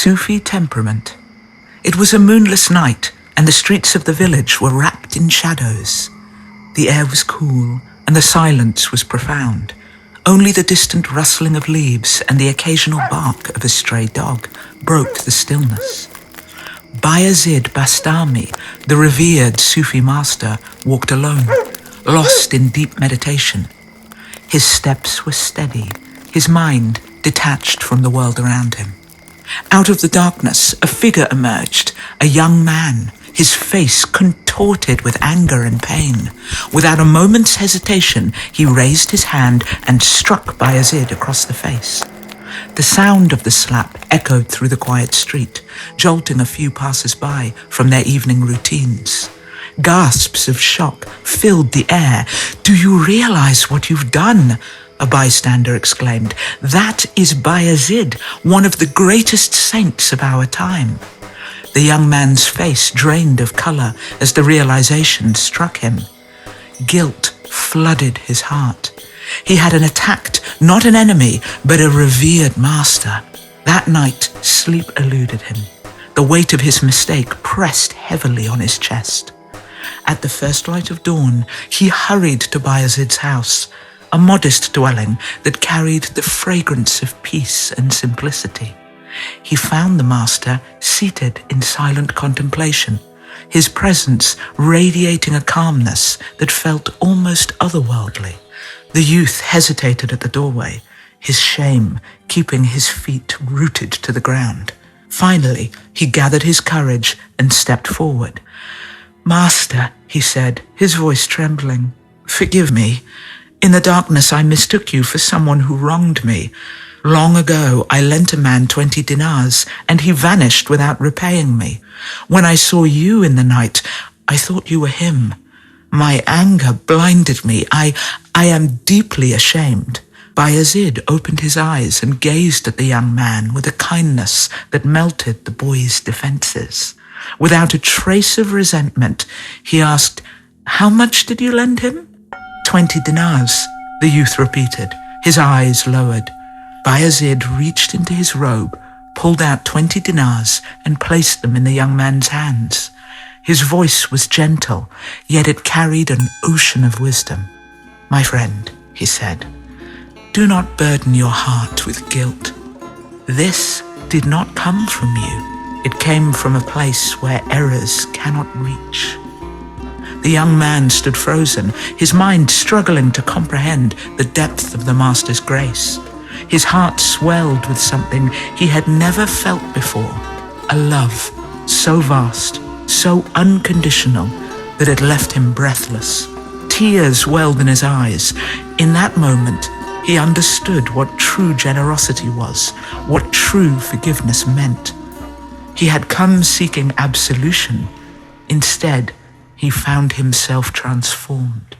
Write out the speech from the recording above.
Sufi Temperament. It was a moonless night, and the streets of the village were wrapped in shadows. The air was cool, and the silence was profound. Only the distant rustling of leaves and the occasional bark of a stray dog broke the stillness. Bayezid Bastami, the revered Sufi master, walked alone, lost in deep meditation. His steps were steady, his mind detached from the world around him. Out of the darkness, a figure emerged, a young man, his face contorted with anger and pain. Without a moment's hesitation, he raised his hand and struck Bayezid across the face. The sound of the slap echoed through the quiet street, jolting a few passers-by from their evening routines. Gasps of shock filled the air. "Do you realize what you've done?" a bystander exclaimed. "That is Bayezid, one of the greatest saints of our time." The young man's face drained of color as the realization struck him. Guilt flooded his heart. He had attacked not an enemy, but a revered master. That night, sleep eluded him. The weight of his mistake pressed heavily on his chest. At the first light of dawn, he hurried to Bayezid's house, a modest dwelling that carried the fragrance of peace and simplicity. He found the master seated in silent contemplation, his presence radiating a calmness that felt almost otherworldly. The youth hesitated at the doorway, his shame keeping his feet rooted to the ground. Finally, he gathered his courage and stepped forward. "Master," he said, his voice trembling, "forgive me. In the darkness, I mistook you for someone who wronged me. Long ago, I lent a man 20 dinars, and he vanished without repaying me. When I saw you in the night, I thought you were him. My anger blinded me. I am deeply ashamed." Bayezid opened his eyes and gazed at the young man with a kindness that melted the boy's defenses. Without a trace of resentment, he asked, "How much did you lend him?" 20 dinars, the youth repeated, his eyes lowered. Bayezid reached into his robe, pulled out 20 dinars, and placed them in the young man's hands. His voice was gentle, yet it carried an ocean of wisdom. "My friend," he said, "do not burden your heart with guilt. This did not come from you. It came from a place where errors cannot reach." The young man stood frozen, his mind struggling to comprehend the depth of the master's grace. His heart swelled with something he had never felt before, a love so vast, so unconditional, that it left him breathless. Tears welled in his eyes. In that moment, he understood what true generosity was, what true forgiveness meant. He had come seeking absolution. Instead, he found himself transformed.